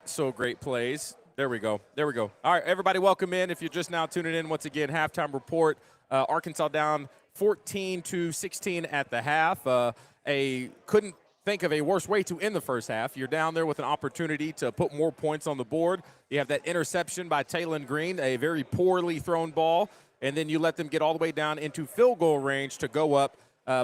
So great plays. There we go. There we go. All right, everybody, welcome in. If you're just now tuning in, once again, halftime report. Arkansas down 14-16 at the half. Couldn't think of a worse way to end the first half. You're down there with an opportunity to put more points on the board. You have that interception by Taylon Green, a very poorly thrown ball, and then you let them get all the way down into field goal range to go up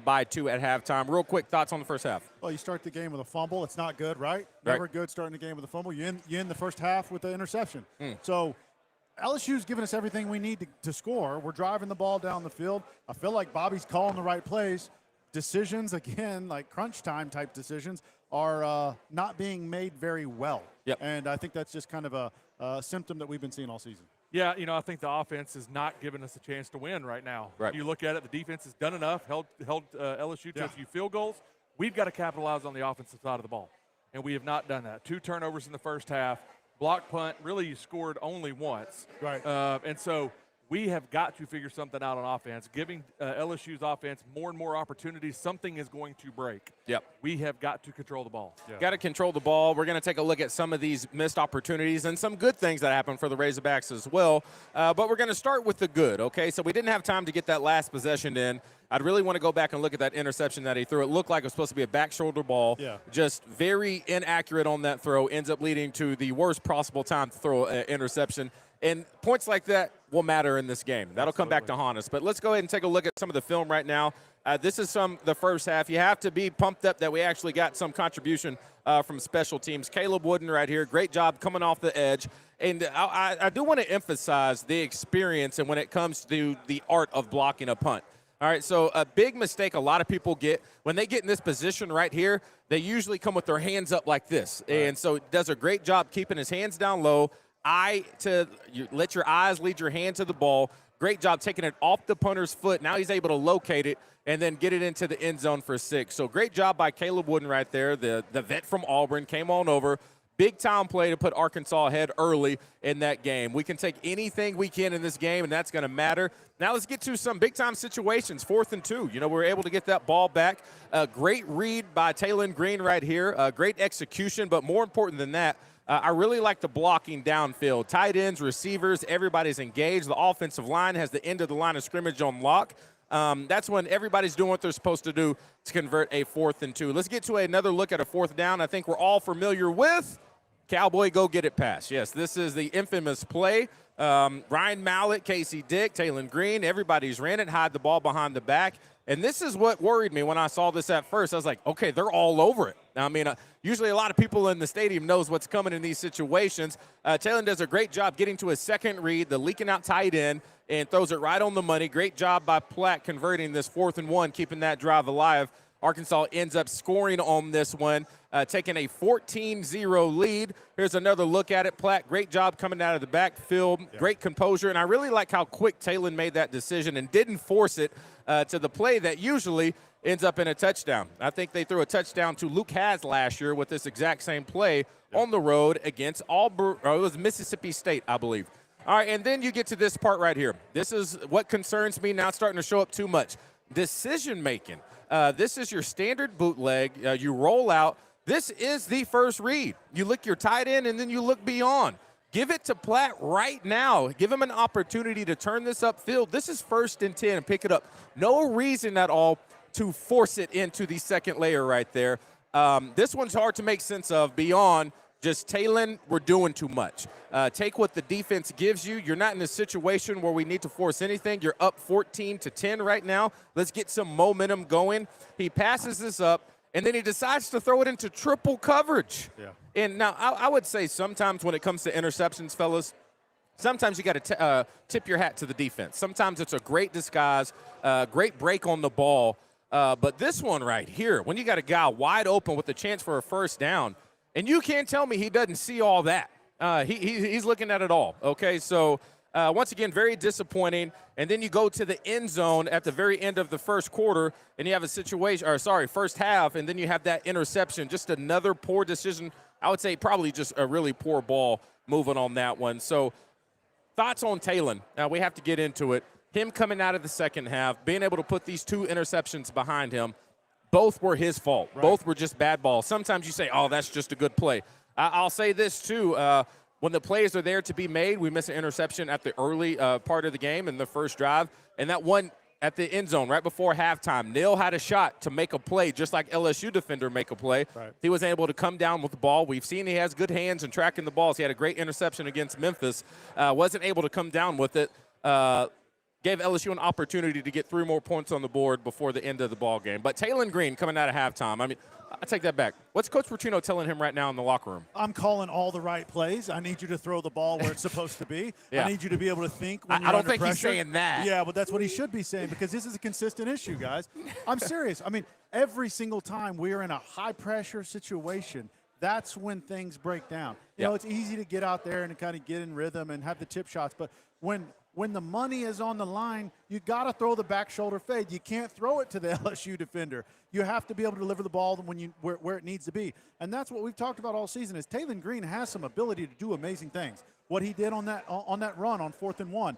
by 2 at halftime. Real quick thoughts on the first half. Well, you start the game with a fumble. It's not good, right? Never good starting the game with a fumble. You end the first half with the interception. So LSU's given us everything we need to score. We're driving the ball down the field. I feel like Bobby's calling the right plays. Decisions, again, like crunch time type decisions, are not being made very well. Yep. And I think that's just kind of a symptom that we've been seeing all season. Yeah, I think the offense is not giving us a chance to win right now. Right. You look at it, the defense has done enough, held LSU to a few field goals. We've got to capitalize on the offensive side of the ball, and we have not done that. 2 turnovers in the first half, block punt. Really, you scored only once. Right. And so we have got to figure something out on offense. Giving LSU's offense more and more opportunities, something is going to break. Yep. We have got to control the ball. Yeah. Got to control the ball. We're going to take a look at some of these missed opportunities and some good things that happened for the Razorbacks as well. But we're going to start with the good, okay? So we didn't have time to get that last possession in. I'd really want to go back and look at that interception that he threw. It looked like it was supposed to be a back shoulder ball. Yeah. Just very inaccurate on that throw. Ends up leading to the worst possible time to throw an interception. And points like that will matter in this game. That'll come back to haunt us. But let's go ahead and take a look at some of the film right now. This is the first half. You have to be pumped up that we actually got some contribution from special teams. Caleb Wooden right here, great job coming off the edge. And I do want to emphasize the experience and when it comes to the art of blocking a punt. All right, so a big mistake a lot of people get, when they get in this position right here, they usually come with their hands up like this. Right. And so does a great job keeping his hands down low, let your eyes lead your hand to the ball. Great job taking it off the punter's foot. Now he's able to locate it and then get it into the end zone for 6. So great job by Caleb Wooden right there. The vet from Auburn came on over. Big time play to put Arkansas ahead early in that game. We can take anything we can in this game, and that's going to matter. Now let's get to some big-time situations, 4th and 2. We're able to get that ball back. Great read by Taylon Green right here. Great execution, but more important than that, I really like the blocking downfield. Tight ends, receivers, everybody's engaged. The offensive line has the end of the line of scrimmage on lock. That's when everybody's doing what they're supposed to do to convert a 4th and 2. Let's get to another look at a 4th down. I think we're all familiar with Cowboy Go Get It pass. Yes, this is the infamous play. Ryan Mallett, Casey Dick, Taylon Green, everybody's ran it, hide the ball behind the back. And this is what worried me when I saw this at first. I was like, okay, they're all over it. I mean, usually a lot of people in the stadium knows what's coming in these situations. Taylon does a great job getting to his second read, the leaking out tight end, and throws it right on the money. Great job by Platt converting this 4th and 1, keeping that drive alive. Arkansas ends up scoring on this one, taking a 14-0 lead. Here's another look at it. Platt, great job coming out of the backfield, great composure, and I really like how quick Taylon made that decision and didn't force it to the play that usually ends up in a touchdown. I think they threw a touchdown to Luke Haas last year with this exact same play on the road against Auburn, or it was Mississippi State, I believe. All right, and then you get to this part right here. This is what concerns me now, starting to show up too much. Decision-making. This is your standard bootleg. You roll out. This is the first read. You look your tight end, and then you look beyond. Give it to Platt right now. Give him an opportunity to turn this upfield. This is 1st and 10 and pick it up. No reason at all to force it into the second layer right there. This one's hard to make sense of beyond just Taylon, we're doing too much. Take what the defense gives you. You're not in a situation where we need to force anything. You're up 14-10 right now. Let's get some momentum going. He passes this up, and then he decides to throw it into triple coverage. Yeah. And now I would say sometimes when it comes to interceptions, fellas, sometimes you got to tip your hat to the defense. Sometimes it's a great disguise, great break on the ball. But this one right here, when you got a guy wide open with a chance for a first down, and you can't tell me he doesn't see all that. He's looking at it all, okay? So, once again, very disappointing. And then you go to the end zone at the very end of the first quarter, and you have a situation, first half, and then you have that interception. Just another poor decision. I would say probably just a really poor ball moving on that one. So, thoughts on Taylon. Now, we have to get into it. Him coming out of the second half, being able to put these 2 interceptions behind him, both were his fault. Right. Both were just bad balls. Sometimes you say, oh, that's just a good play. I'll say this, too. When the plays are there to be made, we miss an interception at the early part of the game in the first drive. And that one at the end zone right before halftime, Neal had a shot to make a play just like LSU defender make a play. Right. He was able to come down with the ball. We've seen he has good hands in tracking the balls. He had a great interception against Memphis. Wasn't able to come down with it. Gave LSU an opportunity to get 3 more points on the board before the end of the ball game. But Taylon Green coming out of halftime, I mean, I take that back. What's Coach Petrino telling him right now in the locker room? I'm calling all the right plays. I need you to throw the ball where it's supposed to be. Yeah. I need you to be able to think when you're I don't under think pressure. he's saying that. Yeah, but that's what he should be saying because this is a consistent issue, guys. I'm serious. I mean, every single time we are in a high-pressure situation, that's when things break down. You know, it's easy to get out there and to kind of get in rhythm and have the tip shots, but when the money is on the line, you got to throw the back shoulder fade. You can't throw it to the LSU defender. You have to be able to deliver the ball where it needs to be. And that's what we've talked about all season is Taylon Green has some ability to do amazing things. What he did on that run on 4th and 1,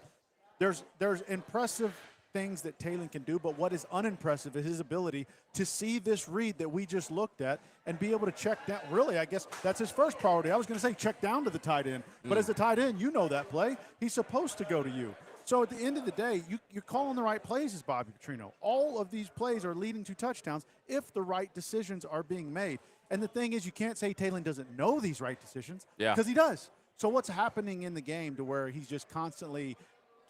there's impressive things that Taylon can do, but what is unimpressive is his ability to see this read that we just looked at and be able to check down. Really, I guess that's his first priority. I was going to say check down to the tight end, but as the tight end, you know that play. He's supposed to go to you. So at the end of the day, you're calling the right plays as Bobby Petrino. All of these plays are leading to touchdowns if the right decisions are being made. And the thing is, you can't say Taylon doesn't know these right decisions because he does. So what's happening in the game to where he's just constantly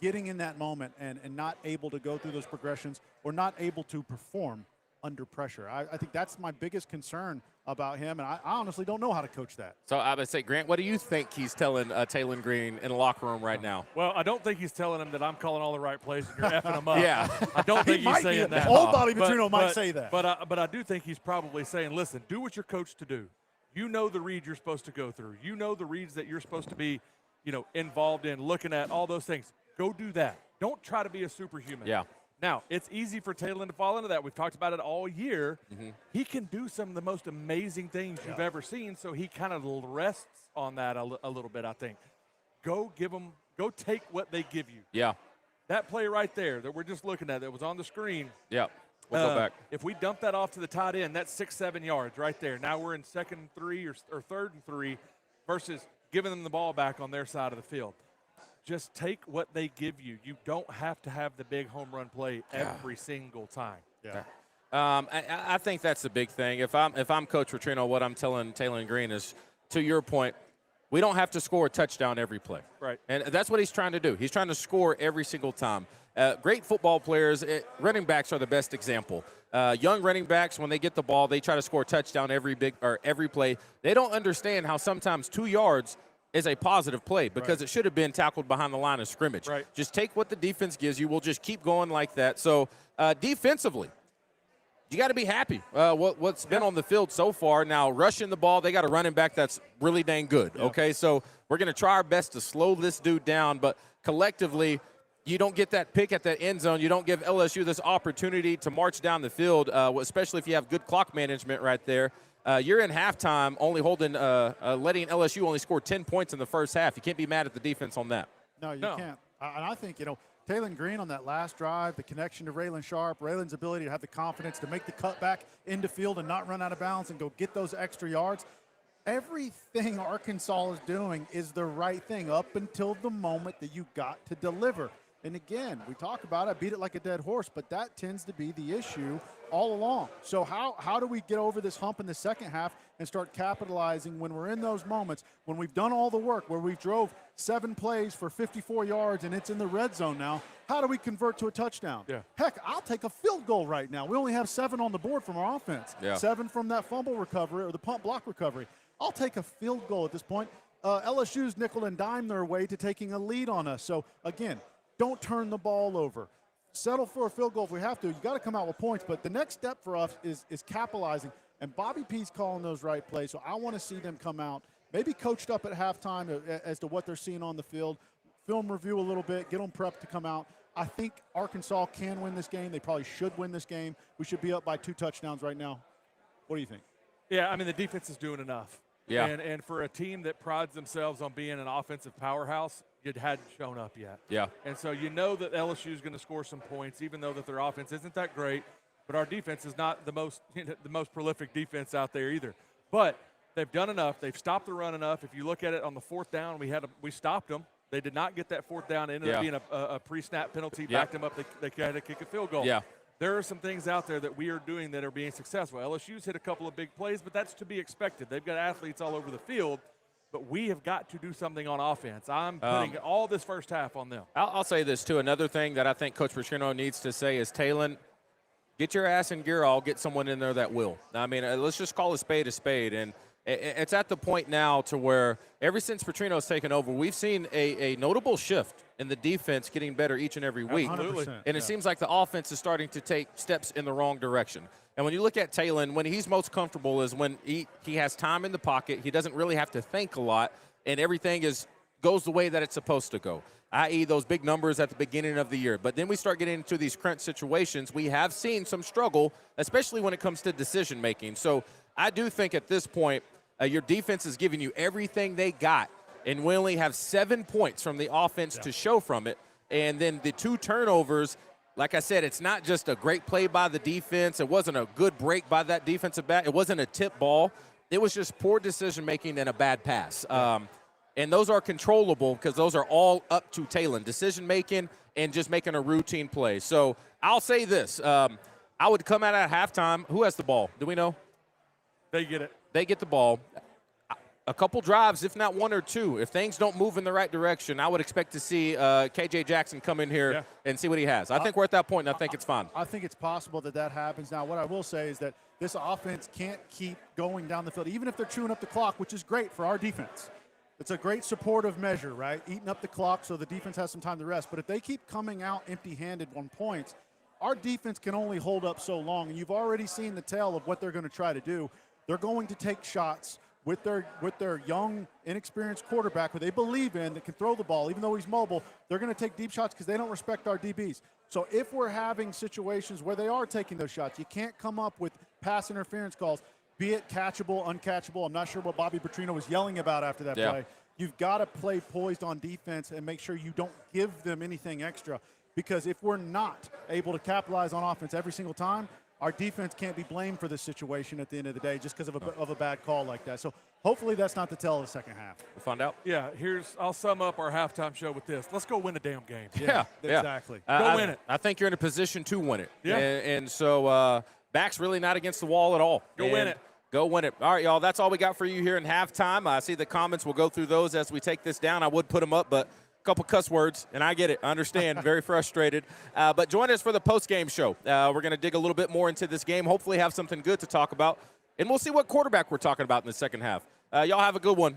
getting in that moment and not able to go through those progressions or not able to perform under pressure. I think that's my biggest concern about him, and I honestly don't know how to coach that. So I would say, Grant, what do you think he's telling Taylon Green in the locker room right now? Well, I don't think he's telling him that I'm calling all the right plays and you're effing him up. Yeah. I don't think he's saying that. Old Bobby Petrino might say that. But I do think he's probably saying, listen, do what you're coached to do. You know the read you're supposed to go through. You know the reads that you're supposed to be, involved in, looking at, all those things. Go do that. Don't try to be a superhuman. Yeah. Now, it's easy for Taylon to fall into that. We've talked about it all year. Mm-hmm. He can do some of the most amazing things you've ever seen, so he kind of rests on that a little bit, I think. Go take what they give you. Yeah. That play right there that we're just looking at that was on the screen. Yeah. We'll go back. If we dump that off to the tight end, that's 6-7 yards right there. Now we're in 2nd and 3 or 3rd and 3 versus giving them the ball back on their side of the field. Just take what they give you. You don't have to have the big home run play every single time. Yeah. I think that's the big thing. If I'm Coach Petrino, what I'm telling Taylon Green is, to your point, we don't have to score a touchdown every play. Right. And that's what he's trying to do. He's trying to score every single time. Great football players, running backs are the best example. Young running backs, when they get the ball, they try to score a touchdown every play. They don't understand how sometimes 2 yards is a positive play because it should have been tackled behind the line of scrimmage. Right. Just take what the defense gives you. We'll just keep going like that. So defensively, you got to be happy what's been on the field so far. Now, rushing the ball, they got a running back that's really dang good, okay? So we're going to try our best to slow this dude down, but collectively, you don't get that pick at the end zone. You don't give LSU this opportunity to march down the field, especially if you have good clock management right there. You're in halftime only letting LSU only score 10 points in the first half. You can't be mad at the defense on that. No, you can't. And I think, Taylon Green on that last drive, the connection to Raylan Sharp, Raylan's ability to have the confidence to make the cutback into field and not run out of bounds and go get those extra yards. Everything Arkansas is doing is the right thing up until the moment that you got to deliver. And again, we talk about it, beat it like a dead horse, but that tends to be the issue all along. So how do we get over this hump in the second half and start capitalizing when we're in those moments, when we've done all the work, where we drove 7 plays for 54 yards and it's in the red zone now? How do we convert to a touchdown? Yeah. Heck, I'll take a field goal right now. We only have 7 on the board from our offense. Yeah. 7 from that fumble recovery or the punt block recovery. I'll take a field goal at this point. LSU's nickel and dime their way to taking a lead on us. So, again, don't turn the ball over. Settle for a field goal if we have to. You got to come out with points. But the next step for us is capitalizing. And Bobby P's calling those right plays. So I want to see them come out, maybe coached up at halftime as to what they're seeing on the field. Film review a little bit, get them prepped to come out. I think Arkansas can win this game. They probably should win this game. We should be up by 2 touchdowns right now. What do you think? Yeah, I mean, the defense is doing enough. Yeah. And for a team that prides themselves on being an offensive powerhouse, it hadn't shown up yet. Yeah. And so you know that LSU is going to score some points, even though that their offense isn't that great. But our defense is not the most prolific defense out there either. But they've done enough. They've stopped the run enough. If you look at it on the fourth down, we stopped them. They did not get that fourth down. It ended up being a pre-snap penalty. Backed them up. They had to kick a field goal. Yeah. There are some things out there that we are doing that are being successful. LSU's hit a couple of big plays, but that's to be expected. They've got athletes all over the field, but we have got to do something on offense. I'm putting all this first half on them. I'll say this, too. Another thing that I think Coach Petrino needs to say is, Talon, get your ass in gear. I'll get someone in there that will. I mean, let's just call a spade a spade. And it's at the point now to where ever since Petrino's taken over, we've seen a notable shift in the defense getting better each and every week. 100%, and it seems like the offense is starting to take steps in the wrong direction. And when you look at Talon, when he's most comfortable is when he has time in the pocket. He doesn't really have to think a lot, and everything goes the way that it's supposed to go, i.e. those big numbers at the beginning of the year. But then we start getting into these crunch situations. We have seen some struggle, especially when it comes to decision-making. So I do think at this point, your defense is giving you everything they got, and we only have 7 points from the offense to show from it. And then the 2 turnovers, like I said, it's not just a great play by the defense. It wasn't a good break by that defensive back. It wasn't a tip ball. It was just poor decision-making and a bad pass. And those are controllable because those are all up to Talon, decision-making and just making a routine play. So I'll say this. I would come out at halftime. Who has the ball? Do we know? They get it. They get the ball. A couple drives, if not 1 or 2. If things don't move in the right direction, I would expect to see K.J. Jackson come in here and see what he has. I think we're at that point, and I think it's fine. I think it's possible that happens. Now, what I will say is that this offense can't keep going down the field, even if they're chewing up the clock, which is great for our defense. It's a great supportive measure, right? Eating up the clock so the defense has some time to rest. But if they keep coming out empty-handed on points, our defense can only hold up so long. And you've already seen the tale of what they're going to try to do. They're going to take shots with their young, inexperienced quarterback who they believe in that can throw the ball, even though he's mobile. They're going to take deep shots because they don't respect our DBs. So if we're having situations where they are taking those shots, you can't come up with pass interference calls, be it catchable, uncatchable. I'm not sure what Bobby Petrino was yelling about after that play. You've got to play poised on defense and make sure you don't give them anything extra, because if we're not able to capitalize on offense every single time, our defense can't be blamed for this situation at the end of the day just because of a bad call like that. So hopefully that's not the tell of the second half. We'll find out. Yeah, I'll sum up our halftime show with this. Let's go win a damn game. Yeah. Exactly. Go win it. I think you're in a position to win it. Yeah. And so back's really not against the wall at all. Go win it. Go win it. All right, y'all, that's all we got for you here in halftime. I see the comments. We'll go through those as we take this down. I would put them up, but a couple cuss words, and I get it. I understand. Very frustrated. But join us for the post-game show. We're going to dig a little bit more into this game, hopefully have something good to talk about, and we'll see what quarterback we're talking about in the second half. Y'all have a good one.